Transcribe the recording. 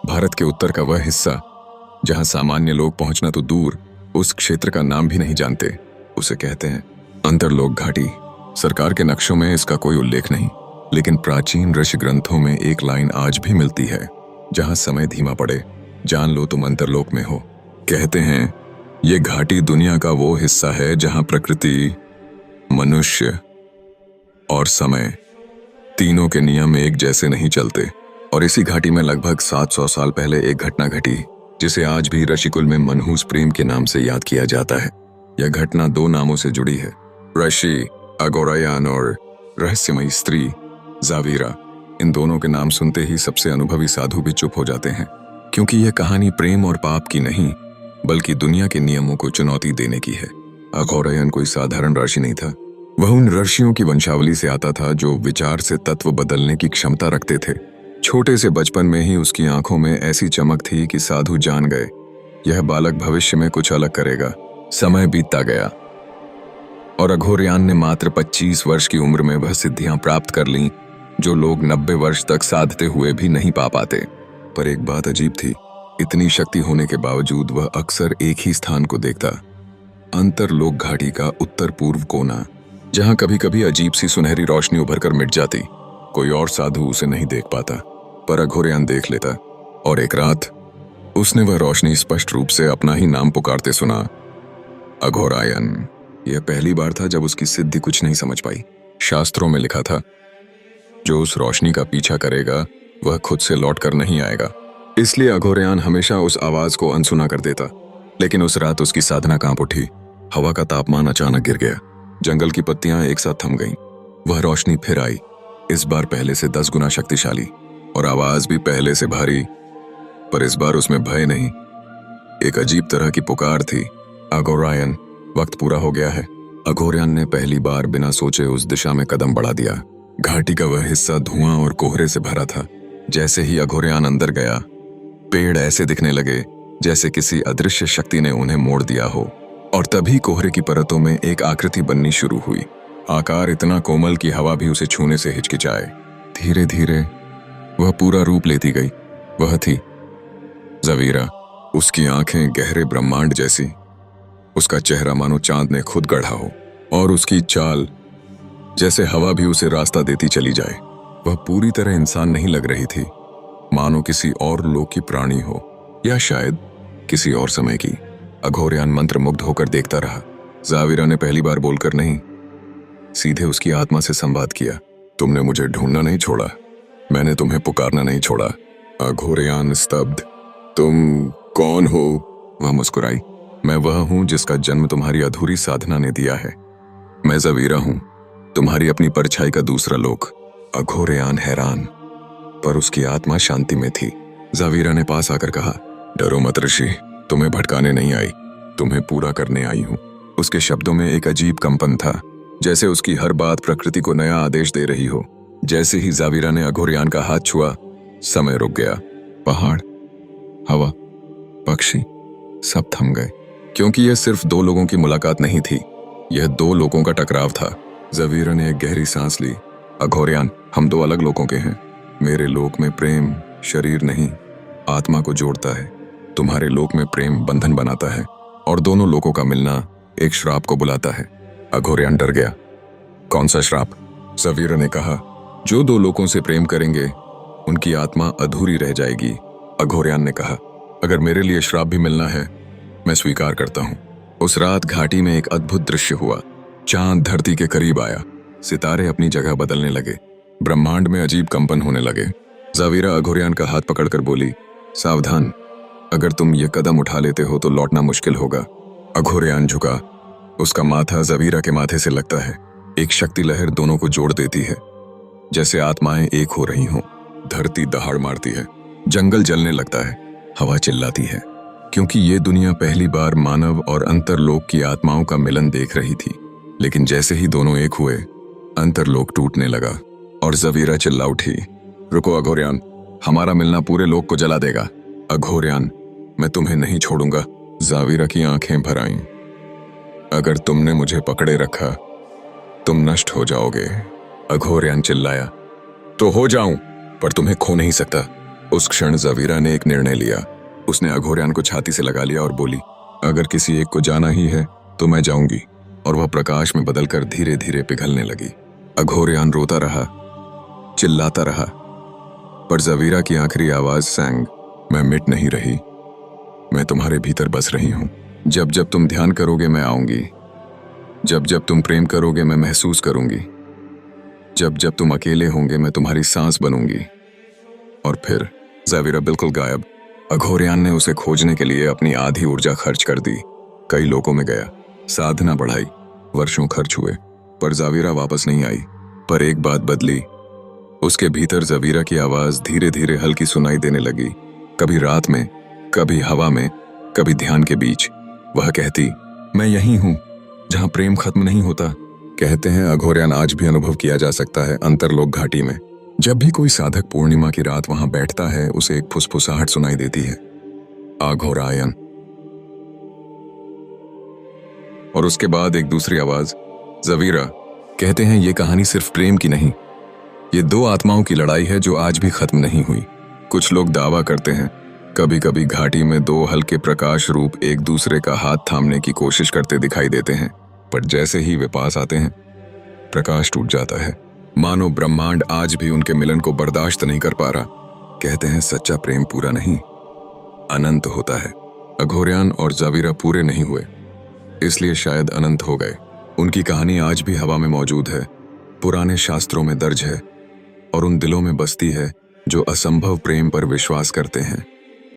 भारत के उत्तर का वह हिस्सा जहां सामान्य लोग पहुंचना तो दूर, उस क्षेत्र का नाम भी नहीं जानते, उसे कहते हैं अंतरलोक घाटी। सरकार के नक्शों में इसका कोई उल्लेख नहीं, लेकिन प्राचीन ऋषि ग्रंथों में एक लाइन आज भी मिलती है, जहां समय धीमा पड़े, जान लो तुम अंतरलोक में हो। कहते हैं ये घाटी दुनिया का वो हिस्सा है जहां प्रकृति, मनुष्य और समय तीनों के नियम एक जैसे नहीं चलते। और इसी घाटी में लगभग 700 साल पहले एक घटना घटी, जिसे आज भी ऋषिकुल में मनहूस प्रेम के नाम से याद किया जाता है। यह घटना दो नामों से जुड़ी है, ऋषि अघोरायन और रहस्यमयी स्त्री जावीरा। इन दोनों के नाम सुनते ही सबसे अनुभवी साधु भी चुप हो जाते हैं, क्योंकि यह कहानी प्रेम और पाप की नहीं, बल्कि दुनिया के नियमों को चुनौती देने की है। अघोरायन कोई साधारण ऋषि नहीं था, वह उन ऋषियों की वंशावली से आता था जो विचार से तत्व बदलने की क्षमता रखते थे। छोटे से बचपन में ही उसकी आंखों में ऐसी चमक थी कि साधु जान गए, यह बालक भविष्य में कुछ अलग करेगा। समय बीतता गया और अघोरायन ने मात्र 25 वर्ष की उम्र में वह सिद्धियां प्राप्त कर लीं जो लोग 90 वर्ष तक साधते हुए भी नहीं पा पाते। पर एक बात अजीब थी, इतनी शक्ति होने के बावजूद वह अक्सर एक ही स्थान को देखता, अंतरलोक घाटी का उत्तर पूर्व कोना, जहां कभी कभी अजीब सी सुनहरी रोशनी उभर कर मिट जाती। कोई और साधु उसे नहीं देख पाता, पर अघोरायन देख लेता। और एक रात उसने वह रोशनी स्पष्ट रूप से अपना ही नाम पुकारते सुना, अघोरायन। यह पहली बार था जब उसकी सिद्धि कुछ नहीं समझ पाई। शास्त्रों में लिखा था, जो उस रोशनी का पीछा करेगा वह खुद से लौट कर नहीं आएगा। इसलिए अघोरायन हमेशा उस आवाज को अनसुना कर देता। लेकिन उस रात उसकी साधना कांप उठी। हवा का तापमान अचानक गिर गया, जंगल की पत्तियां एक साथ थम गईं। वह रोशनी फिर आई, इस बार पहले से 10 गुना शक्तिशाली, और आवाज भी पहले से भारी। पर इस बार उसमें भय नहीं, एक अजीब तरह की पुकार थी, अघोरायन, वक्त पूरा हो गया है। अघोरायन ने पहली बार बिना सोचे उस दिशा में कदम बढ़ा दिया। घाटी का वह हिस्सा धुआं और कोहरे से भरा था। जैसे ही अघोरायन अंदर गया, पेड़ ऐसे दिखने लगे जैसे किसी अदृश्य शक्ति ने उन्हें मोड़ दिया हो। और तभी कोहरे की परतों में एक आकृति बननी शुरू हुई, आकार इतना कोमल कि हवा भी उसे छूने से हिचकिचाए। धीरे धीरे वह पूरा रूप लेती गई। वह थी जावीरा। उसकी आंखें गहरे ब्रह्मांड जैसी, उसका चेहरा मानो चांद ने खुद गढ़ा हो, और उसकी चाल जैसे हवा भी उसे रास्ता देती चली जाए। वह पूरी तरह इंसान नहीं लग रही थी, मानो किसी और लोक की प्राणी हो, या शायद किसी और समय की। अघोरायन मंत्रमुग्ध होकर देखता रहा। जावीरा ने पहली बार बोलकर नहीं, सीधे उसकी आत्मा से संवाद किया, तुमने मुझे ढूंढना नहीं छोड़ा, मैंने तुम्हें पुकारना नहीं छोड़ा। अघोरायन स्तब्ध। तुम कौन हो? वह मुस्कुराई। मैं वह हूं जिसका जन्म तुम्हारी अधूरी साधना ने दिया है। मैं जावीरा हूं, तुम्हारी अपनी परछाई का दूसरा लोक। अघोरायन हैरान, पर उसकी आत्मा शांति में थी। जावीरा ने पास आकर कहा, डरो मत ऋषि, तुम्हें भटकाने नहीं आई, तुम्हें पूरा करने आई हूं। उसके शब्दों में एक अजीब कंपन था, जैसे उसकी हर बात प्रकृति को नया आदेश दे रही हो। जैसे ही जावीरा ने अघोरायन का हाथ छुआ, समय रुक गया। पहाड़, हवा, पक्षी सब थम गए, क्योंकि यह सिर्फ दो लोगों की मुलाकात नहीं थी, यह दो लोगों का टकराव था। जावीरा ने एक गहरी सांस ली। अघोरायन, हम दो अलग लोगों के हैं। मेरे लोक में प्रेम शरीर नहीं, आत्मा को जोड़ता है। तुम्हारे लोक में प्रेम बंधन बनाता है, और दोनों लोगों का मिलना एक श्राप को बुलाता है। अघोरायन डर गया। कौन सा श्राप? जावीरा ने कहा, जो दो लोगों से प्रेम करेंगे उनकी आत्मा अधूरी रह जाएगी। अघोरायन ने कहा, अगर मेरे लिए श्राप भी मिलना है, मैं स्वीकार करता हूं। उस रात घाटी में एक अद्भुत दृश्य हुआ। चांद धरती के करीब आया, सितारे अपनी जगह बदलने लगे, ब्रह्मांड में अजीब कंपन होने लगे। जावीरा अघोरायन का हाथ पकड़कर बोली, सावधान, अगर तुम ये कदम उठा लेते हो तो लौटना मुश्किल होगा। अघोरायन झुका, उसका माथा जावीरा के माथे से लगता है। एक शक्ति लहर दोनों को जोड़ देती है, जैसे आत्माएं एक हो रही हों। धरती दहाड़ मारती है, जंगल जलने लगता है, हवा चिल्लाती है, क्योंकि ये दुनिया पहली बार मानव और अंतरलोक की आत्माओं का मिलन देख रही थी। लेकिन जैसे ही दोनों एक हुए, अंतरलोक टूटने लगा और जावीरा चिल्ला उठी, रुको अघोरायन, हमारा मिलना पूरे लोक को जला देगा। अघोरायन, मैं तुम्हें नहीं छोड़ूंगा। जावीरा की आंखें भर आईं। अगर तुमने मुझे पकड़े रखा, तुम नष्ट हो जाओगे। अघोरायन चिल्लाया, तो हो जाऊं, पर तुम्हें खो नहीं सकता। उस क्षण जवीरा ने एक निर्णय लिया। उसने अघोरयान को छाती से लगा लिया और बोली, अगर किसी एक को जाना ही है तो मैं जाऊंगी। और वह प्रकाश में बदलकर धीरे धीरे पिघलने लगी। अघोरयान रोता रहा, चिल्लाता रहा, पर जवीरा की आखिरी आवाज सैंग, मैं मिट नहीं रही, मैं तुम्हारे भीतर बस रही हूं। जब जब तुम ध्यान करोगे मैं आऊंगी, जब जब तुम प्रेम करोगे मैं महसूस करूंगी, जब जब तुम अकेले होंगे मैं तुम्हारी सांस बनूंगी। और फिर जवीरा बिल्कुल गायब। अघोरयान ने उसे खोजने के लिए अपनी आधी ऊर्जा खर्च कर दी। कई लोगों में गया, साधना बढ़ाई, वर्षों खर्च हुए, पर जवीरा वापस नहीं आई। पर एक बात बदली, उसके भीतर जवीरा की आवाज धीरे धीरे हल्की सुनाई देने लगी। कभी रात में, कभी हवा में, कभी ध्यान के बीच। वह कहती, मैं यही हूं जहां प्रेम खत्म नहीं होता। कहते हैं अघोरयान आज भी अनुभव किया जा सकता है अंतरलोक घाटी में। जब भी कोई साधक पूर्णिमा की रात वहां बैठता है उसे एक फुसफुसाहट सुनाई देती है, अघोरायन। और उसके बाद एक दूसरी आवाज, जवीरा। कहते हैं ये कहानी सिर्फ प्रेम की नहीं, ये दो आत्माओं की लड़ाई है जो आज भी खत्म नहीं हुई। कुछ लोग दावा करते हैं कभी कभी घाटी में दो हल्के प्रकाश रूप एक दूसरे का हाथ थामने की कोशिश करते दिखाई देते हैं, पर जैसे ही वे पास आते हैं प्रकाश टूट जाता है, मानो ब्रह्मांड आज भी उनके मिलन को बर्दाश्त नहीं कर पा रहा। कहते हैं सच्चा प्रेम पूरा नहीं, अनंत होता है। अघोरयान और जवीरा पूरे नहीं हुए, इसलिए शायद अनंत हो गए। उनकी कहानी आज भी हवा में मौजूद है, पुराने शास्त्रों में दर्ज है, और उन दिलों में बसती है जो असंभव प्रेम पर विश्वास करते हैं।